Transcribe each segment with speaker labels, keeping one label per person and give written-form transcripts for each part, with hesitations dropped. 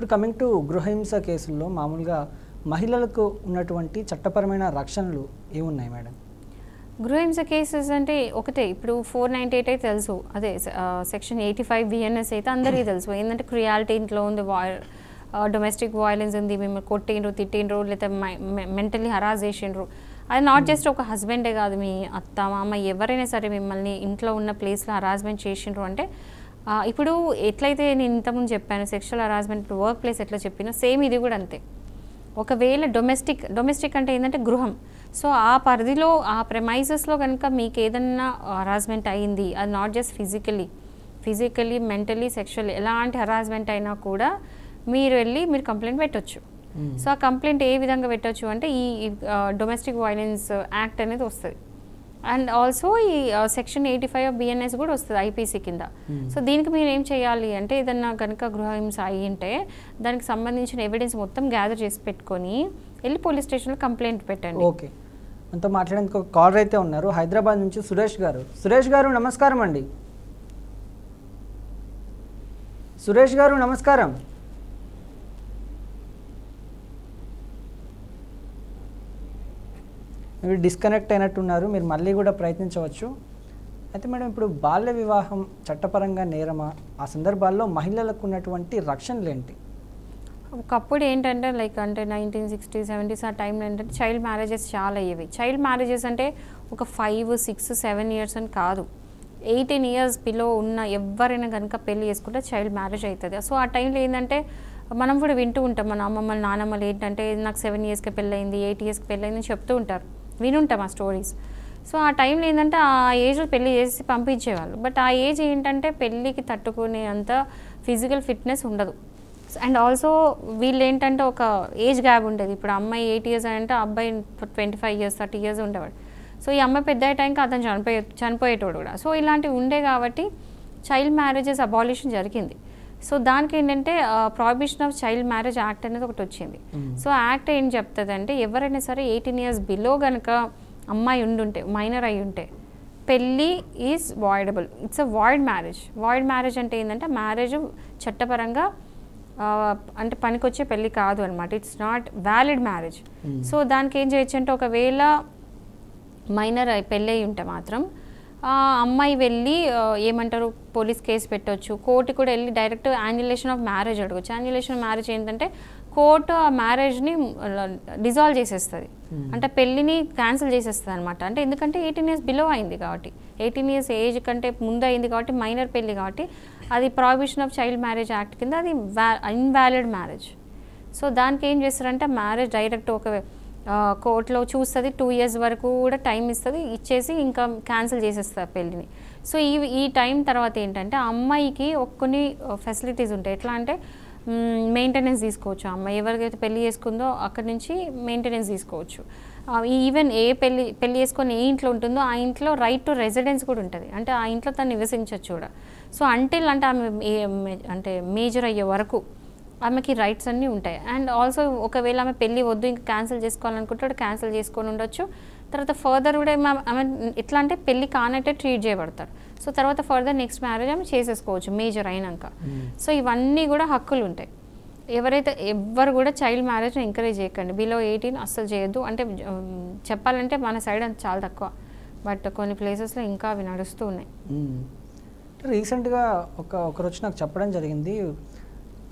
Speaker 1: ఇప్పుడు coming to గృహహింస కేసుల్లో మామూలుగా మహిళలకు ఉన్నటువంటి చట్టపరమైన రక్షణలు ఏమున్నాయి మేడం?
Speaker 2: గృహహింస కేసెస్ అంటే ఒకటే, ఇప్పుడు 498 అయితే తెలుసు, అదే సెక్షన్ 85 బిఎన్ఎస్ అయితే అందరికీ తెలుసు. ఏంటంటే క్రియాలిటీ ఇంట్లో ఉంది, డొమెస్టిక్ వైలెన్స్ ఉంది, మిమ్మల్ని కొట్టిండ్రు, తిట్టిండ్రు, లేదా మెంటలీ హరాస్ చేసిండ్రు. అది నాట్ జస్ట్ ఒక హస్బెండే కాదు, మీ అత్త మామ ఎవరైనా సరే మిమ్మల్ని ఇంట్లో ఉన్న ప్లేస్లో హరాస్మెంట్ చేసిండ్రు అంటే, ఇప్పుడు ఎట్లయితే నేను ఇంతకుముందు చెప్పాను సెక్షువల్ హరాస్మెంట్ ఇప్పుడు వర్క్ ప్లేస్ ఎట్లా చెప్పినా సేమ్ ఇది కూడా అంతే. ఒకవేళ డొమెస్టిక్ అంటే ఏంటంటే గృహం, సో ఆ పరిధిలో ఆ ప్రెమైజెస్లో కనుక మీకు ఏదన్నా హరాస్మెంట్ అయ్యింది, అది not just physically mentally sexual ఎలాంటి హరాస్మెంట్ అయినా కూడా మీరు కంప్లైంట్ పెట్టొచ్చు. సో ఆ కంప్లైంట్ ఏ విధంగా పెట్టొచ్చు అంటే ఈ డొమెస్టిక్ వైలెన్స్ యాక్ట్ అనేది వస్తుంది. అండ్ ఆల్సో ఈ సెక్షన్ 85 ఆఫ్ బిఎన్ఎస్ కూడా వస్తుంది ఐపీసీ కింద. సో దీనికి మీరు ఏం చేయాలి అంటే, ఏదన్నా కనుక గృహహింస అయ్యి ఉంటే దానికి సంబంధించిన ఎవిడెన్స్ మొత్తం గ్యాదర్ చేసి పెట్టుకొని వెళ్ళి పోలీస్ స్టేషన్లో కంప్లైంట్ పెట్టండి.
Speaker 1: ఓకే, మనతో మాట్లాడడానికి ఒక కాలర్ అయితే ఉన్నారు, హైదరాబాద్ నుంచి సురేష్ గారు. సురేష్ గారు నమస్కారం అండి. సురేష్ గారు నమస్కారం. మీరు డిస్కనెక్ట్ అయినట్టున్నారు, మీరు మళ్ళీ కూడా ప్రయత్నించవచ్చు. అయితే మేడం, ఇప్పుడు బాల్య వివాహం చట్టపరంగా నేరమా? ఆ సందర్భాల్లో మహిళలకు ఉన్నటువంటి రక్షణలు ఏంటి?
Speaker 2: ఒకప్పుడు ఏంటంటే అంటే 1960s 70s ఆ టైంలో ఏంటంటే చైల్డ్ మ్యారేజెస్ చాలా అయ్యేవి. చైల్డ్ మ్యారేజెస్ అంటే ఒక 5, 6, 7 ఇయర్స్ అని కాదు, 18 ఇయర్స్ బిలో ఉన్న ఎవరైనా కనుక పెళ్లి చేసుకుంటే చైల్డ్ మ్యారేజ్ అవుతుంది. సో ఆ టైంలో ఏంటంటే మనం కూడా వింటూ ఉంటాం, మన అమ్మమ్మలు నానమ్మలు ఏంటంటే నాకు 7 ఇయర్స్కి పెళ్ళయింది, 8 ఇయర్స్కి పెళ్ళయింది అని చెప్తూ ఉంటారు, వినుంటాం ఆ స్టోరీస్. సో ఆ టైంలో ఏంటంటే ఆ ఏజ్లో పెళ్ళి చేసి పంపించేవాళ్ళు. బట్ ఆ ఏజ్ ఏంటంటే పెళ్ళికి తట్టుకునే అంత ఫిజికల్ ఫిట్నెస్ ఉండదు. అండ్ ఆల్సో వీళ్ళు ఏంటంటే ఒక ఏజ్ గ్యాప్ ఉంటుంది. ఇప్పుడు అమ్మాయి 8 ఇయర్స్ అంటే అబ్బాయి 25 ఇయర్స్ 30 ఇయర్స్ ఉండేవాడు. సో ఈ అమ్మాయి పెద్ద టైంకి అతను చనిపోయేటోడు కూడా. సో ఇలాంటివి ఉండే కాబట్టి చైల్డ్ మ్యారేజెస్ అబాలిషన్ జరిగింది. సో దానికి ఏంటంటే prohibition of child marriage act అనేది ఒకటి వచ్చింది. సో యాక్ట్ ఏం చెప్తుంది అంటే, ఎవరైనా సరే 18 ఇయర్స్ బిలో కనుక అమ్మాయి ఉండుంటే, మైనర్ అయి ఉంటే, పెళ్ళి is voidable. It's a void marriage. Void marriage అంటే ఏంటంటే మ్యారేజ్ చట్టపరంగా అంటే పనికొచ్చే పెళ్ళి కాదు అనమాట. It's not valid marriage. So దానికి ఏం చేయొచ్చు అంటే, ఒకవేళ మైనర్ పెళ్ళి అయి ఉంటే మాత్రం అమ్మాయి వెళ్ళి ఏమంటారు పోలీస్ కేసు పెట్టవచ్చు, కోర్టు కూడా వెళ్ళి డైరెక్ట్ యాన్యులేషన్ ఆఫ్ మ్యారేజ్ అడగచ్చు. యాన్యులేషన్ ఆఫ్ మ్యారేజ్ ఏంటంటే కోర్టు ఆ మ్యారేజ్ని డిజాల్వ్ చేసేస్తుంది, అంటే పెళ్ళిని క్యాన్సిల్ చేసేస్తుంది అనమాట. అంటే ఎందుకంటే 18 ఇయర్స్ బిలో అయింది కాబట్టి, 18 ఇయర్స్ ఏజ్ కంటే ముందు అయింది కాబట్టి, మైనర్ పెళ్ళి కాబట్టి అది prohibition of child marriage act కింద అది ఇన్వాలిడ్ మ్యారేజ్. సో దానికి ఏం చేస్తారంటే మ్యారేజ్ డైరెక్ట్ ఒక కోర్టులో చూస్తుంది, 2 ఇయర్స్ వరకు కూడా టైం ఇస్తుంది, ఇచ్చేసి ఇంకా క్యాన్సిల్ చేసేస్తుంది పెళ్ళిని. సో ఈ టైం తర్వాత ఏంటంటే అమ్మాయికి కొన్ని ఫెసిలిటీస్ ఉంటాయి. ఎట్లా అంటే మెయింటెనెన్స్ తీసుకోవచ్చు, అమ్మాయి ఎవరికైతే పెళ్లి చేసుకుందో అక్కడి నుంచి మెయింటెనెన్స్ తీసుకోవచ్చు. ఈవెన్ పెళ్లి చేసుకొని ఏ ఇంట్లో ఉంటుందో ఆ ఇంట్లో రైట్ టు రెసిడెన్స్ కూడా ఉంటుంది, అంటే ఆ ఇంట్లో తను నివసించవచ్చు కూడా. సో అంటిల్ అంటే ఆమె అంటే మేజర్ అయ్యే వరకు ఆమెకి రైట్స్ అన్నీ ఉంటాయి. అండ్ ఆల్సో ఒకవేళ ఆమె పెళ్ళి వద్దు ఇంకా క్యాన్సిల్ చేసుకోవాలనుకుంటే క్యాన్సిల్ చేసుకొని ఉండొచ్చు. తర్వాత ఫర్దర్ కూడా ఆమె ఎట్లా అంటే పెళ్ళి కానట్టే ట్రీట్ చేయబడతారు. సో తర్వాత ఫర్దర్ నెక్స్ట్ మ్యారేజ్ ఆమె చేసేసుకోవచ్చు మేజర్ అయినాక. సో ఇవన్నీ కూడా హక్కులు ఉంటాయి. ఎవ్వరు కూడా చైల్డ్ మ్యారేజ్ని ఎంకరేజ్ చేయకండి, బిలో 18 అస్సలు చేయొద్దు. అంటే చెప్పాలంటే మన సైడ్ అంత చాలా తక్కువ, బట్ కొన్ని ప్లేసెస్లో ఇంకా అవి నడుస్తూ ఉన్నాయి.
Speaker 1: రీసెంట్గా ఒకరు వచ్చి నాకు చెప్పడం జరిగింది,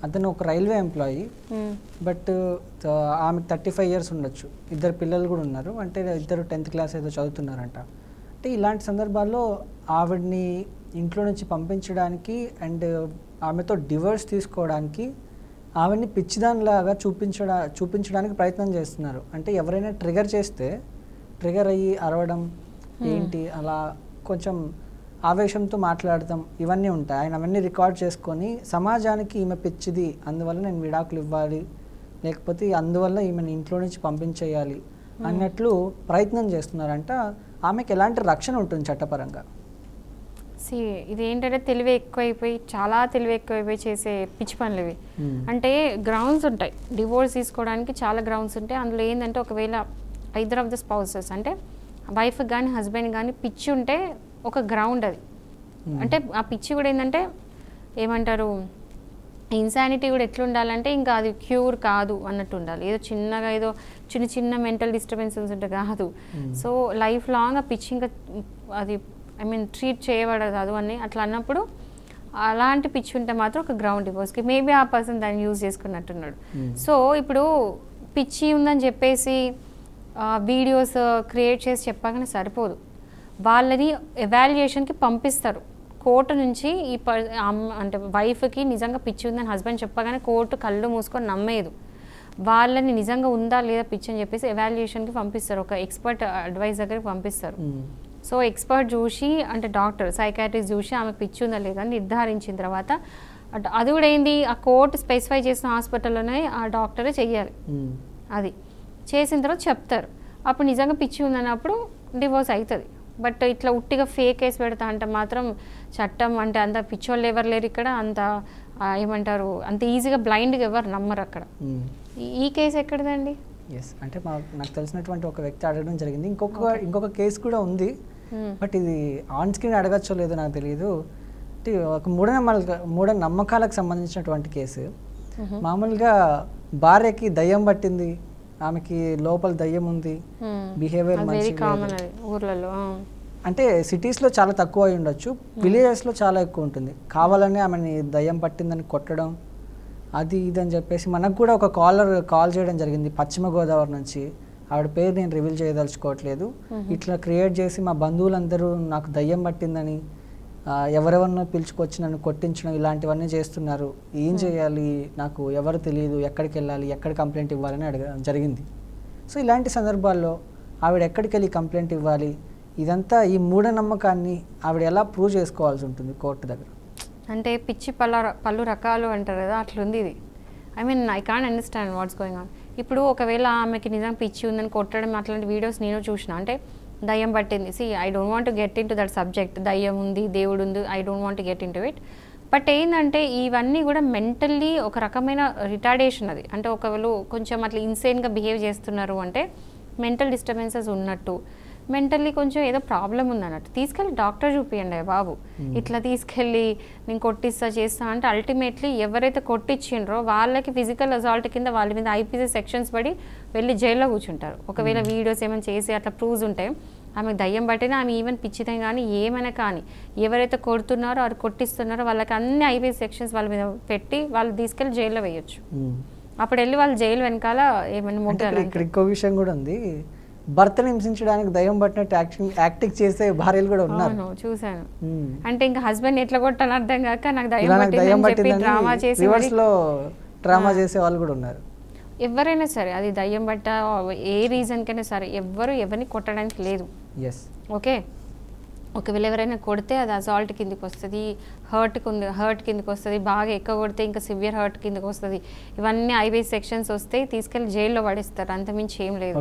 Speaker 1: అతను ఒక రైల్వే ఎంప్లాయీ, బట్ ఆమెకు 35 ఇయర్స్ ఉండొచ్చు, 2 పిల్లలు కూడా ఉన్నారు, అంటే 2 10th క్లాస్ ఏదో చదువుతున్నారంట. అంటే ఇలాంటి సందర్భాల్లో ఆవిడ్ని ఇంట్లో నుంచి పంపించడానికి అండ్ ఆమెతో డివోర్స్ తీసుకోవడానికి ఆవిడ్ని పిచ్చిదానిలాగా చూపించడానికి ప్రయత్నం చేస్తున్నారు. అంటే ఎవరైనా ట్రిగర్ అయ్యి అరవడం ఏంటి, అలా కొంచెం ఆవేశంతో మాట్లాడతాం, ఇవన్నీ ఉంటాయి. ఆయన అవన్నీ రికార్డ్ చేసుకొని సమాజానికి ఈమె పిచ్చిది, అందువల్ల నేను విడాకులు ఇవ్వాలి, లేకపోతే అందువల్ల ఈమెను ఇంట్లో నుంచి పంపించేయాలి అన్నట్లు ప్రయత్నం చేస్తున్నారంట. ఆమెకి ఎలాంటి రక్షణ ఉంటుంది చట్టపరంగా?
Speaker 2: ఇది ఏంటంటే చాలా తెలివి ఎక్కువైపోయి చేసే పిచ్చి పనులు ఇవి. అంటే గ్రౌండ్స్ ఉంటాయి డివోర్స్ తీసుకోవడానికి, చాలా గ్రౌండ్స్ ఉంటాయి. అందులో ఏంటంటే ఒకవేళ ఐదర్ ఆఫ్ ద స్పౌసెస్ అంటే వైఫ్ కానీ హస్బెండ్ కానీ పిచ్చి ఉంటే ఒక గ్రౌండ్ అది. అంటే ఆ పిచ్చి కూడా ఏంటంటే ఏమంటారు, ఇన్సానిటీ కూడా ఎట్లా ఉండాలంటే ఇంకా అది క్యూర్ కాదు అన్నట్టు ఉండాలి. ఏదో చిన్నగా ఏదో చిన్న చిన్న మెంటల్ డిస్టర్బెన్సెస్ ఉంటే కాదు. సో లైఫ్ లాంగ్ ఆ పిచ్చి ఇంకా అది ట్రీట్ చేయబడదు అని అట్లా అన్నప్పుడు అలాంటి పిచ్చి ఉంటే మాత్రం ఒక గ్రౌండ్ డివోర్స్కి మేబీ ఆ పర్సన్ దాన్ని యూజ్ చేసుకున్నట్టున్నాడు. సో ఇప్పుడు పిచ్చి ఉందని చెప్పేసి వీడియోస్ క్రియేట్ చేసి చెప్పగానే సరిపోదు, వాళ్ళని ఎవాల్యుయేషన్కి పంపిస్తారు కోర్టు నుంచి. అంటే వైఫ్కి నిజంగా పిచ్చి ఉందని హస్బెండ్ చెప్పగానే కోర్టు కళ్ళు మూసుకొని నమ్మేదు, వాళ్ళని నిజంగా ఉందా లేదా పిచ్చి అని చెప్పేసి ఎవాల్యుయేషన్కి పంపిస్తారు, ఒక ఎక్స్పర్ట్ అడ్వైజ్ దగ్గరికి పంపిస్తారు. సో ఎక్స్పర్ట్ చూసి అంటే డాక్టర్ సైకాట్రిస్ట్ చూసి ఆమెకు పిచ్చి ఉందా లేదా అని నిర్ధారించిన తర్వాత అది కూడా ఏంది ఆ కోర్టు స్పెసిఫై చేసిన హాస్పిటల్లోనే ఆ డాక్టరే చెయ్యాలి. అది చేసిన తర్వాత చెప్తారు, అప్పుడు నిజంగా పిచ్చి ఉందన్నప్పుడు డివోర్స్ అవుతుంది. బట్ ఇట్లా ఉట్టిగా ఫేక్ కేసు పెడతా అంటే మాత్రం చట్టం అంటే అంత పిచ్చోళ్ళు ఎవరు లేరు ఇక్కడ, అంత ఏమంటారు అంత ఈజీగా బ్లైండ్గా ఎవరు నమ్మరు అక్కడ. ఈ కేసు ఎక్కడిదండి?
Speaker 1: ఎస్, అంటే నాకు తెలిసినటువంటి ఒక వ్యక్తి అడగడం జరిగింది. ఇంకొక కేసు కూడా ఉంది, బట్ ఇది ఆన్ స్క్రీన్ అడగచ్చో లేదో నాకు తెలియదు. ఒక మూఢనమ్మకాలకు సంబంధించినటువంటి కేసు. మామూలుగా భార్యకి దయ్యం పట్టింది, ఆమెకి లోపల దయ్యం ఉంది, బిహేవియర్
Speaker 2: ఊర్లలో
Speaker 1: అంటే సిటీస్లో చాలా తక్కువ అయి ఉండొచ్చు, విలేజెస్లో చాలా ఎక్కువ ఉంటుంది. కావాలని ఆమెని దయ్యం పట్టిందని కొట్టడం అది ఇదని చెప్పేసి మనకు కూడా ఒక కాల్ చేయడం జరిగింది పశ్చిమ గోదావరి నుంచి. ఆవిడ పేరు నేను రివీల్ చేయదలుచుకోవట్లేదు. ఇట్లా క్రియేట్ చేసి మా బంధువులందరూ నాకు దయ్యం పట్టిందని ఎవరెవరినో పిలుచుకొచ్చి నన్ను కొట్టించడం ఇలాంటివన్నీ చేస్తున్నారు, ఏం చేయాలి, నాకు ఎవరు తెలియదు, ఎక్కడికి వెళ్ళాలి, ఎక్కడ కంప్లైంట్ ఇవ్వాలని అడగడం జరిగింది. సో ఇలాంటి సందర్భాల్లో ఆవిడ ఎక్కడికి వెళ్ళి కంప్లైంట్ ఇవ్వాలి, ఇదంతా ఈ మూఢనమ్మకాన్ని ఆవిడ ఎలా ప్రూవ్ చేసుకోవాల్సి ఉంటుంది కోర్టు దగ్గర?
Speaker 2: అంటే పిచ్చి పలు రకాలు అంటారు కదా, అట్లుంది ఇది. I can't understand what's going on. ఇప్పుడు ఒకవేళ ఆమెకి నిజంగా పిచ్చి ఉందని కొట్టడం అట్లాంటి వీడియోస్ నేను చూసిన, అంటే దయ్యం పట్టింది. I don't want to get in to that subject, దయ్యం ఉంది దేవుడు ఉంది, I don't want to get in to it. But ఏంటంటే ఇవన్నీ కూడా మెంటల్లీ ఒక రకమైన రిటార్డేషన్ అది. అంటే ఒకవేళ కొంచెం అట్లా ఇన్సేన్గా బిహేవ్ చేస్తున్నారు అంటే మెంటల్ డిస్టర్బెన్సెస్ ఉన్నట్టు, మెంటల్లీ కొంచెం ఏదో ప్రాబ్లం ఉందన్నట్టు. తీసుకెళ్ళి డాక్టర్ చూపియండి బాబు. ఇట్లా తీసుకెళ్ళి నేను కొట్టిస్తా చేస్తా అంటే అల్టిమేట్లీ ఎవరైతే కొట్టించిండ్రో వాళ్ళకి ఫిజికల్ అసాల్ట్ కింద వాళ్ళ మీద ఐపీసీ సెక్షన్స్ పడి వెళ్ళి జైల్లో కూర్చుంటారు. ఒకవేళ వీడియోస్ ఏమైనా చేసి అట్లా ప్రూవ్స్ ఉంటాయి, ఆమెకు దయ్యం పట్టినా ఆమె ఈవెన్ పిచ్చితం కానీ ఏమైనా కానీ ఎవరైతే కొడుతున్నారో వారు కొట్టిస్తున్నారో వాళ్ళకి అన్ని ఐపీసీ సెక్షన్స్ వాళ్ళ మీద పెట్టి వాళ్ళు తీసుకెళ్ళి జైల్లో వేయొచ్చు. అప్పుడు వెళ్ళి వాళ్ళు జైలు వెనకాల ఏమైనా ముట్టాలి.
Speaker 1: ఇక్కడ ఇంకో విషయం కూడా ఉంది, భర్తను హింసించడానికి దయ్యం పట్టినట్టు యాక్టింగ్ చేసే భార్యలు కూడా ఉన్నారు.
Speaker 2: చూసాను. అంటే ఇంకా హస్బెండ్ ఎట్లా కొట్టాలని అర్థం కాక నాకు దయ్యం పట్టిందని డ్రామా చేసి
Speaker 1: డ్రామా చేసే వాళ్ళు కూడా ఉన్నారు.
Speaker 2: ఎవరైనా సరే అది దయ్యం పట్ట ఏ రీజన్ కైనా సరే ఎవరిని కొట్టడానికి లేదు. ఓకే, ఒకవేళ ఎవరైనా కొడితే అది అసాల్ట్ కిందకి వస్తుంది, హర్ట్ కిందకి వస్తుంది, బాగా ఎక్కువ కొడితే ఇంకా సివియర్ హర్ట్ కిందకి వస్తుంది. ఇవన్నీ ఐపీసీ సెక్షన్స్ వస్తే తీసుకెళ్ళి జైల్లో పడేస్తారు, అంతమించి ఏం లేదు.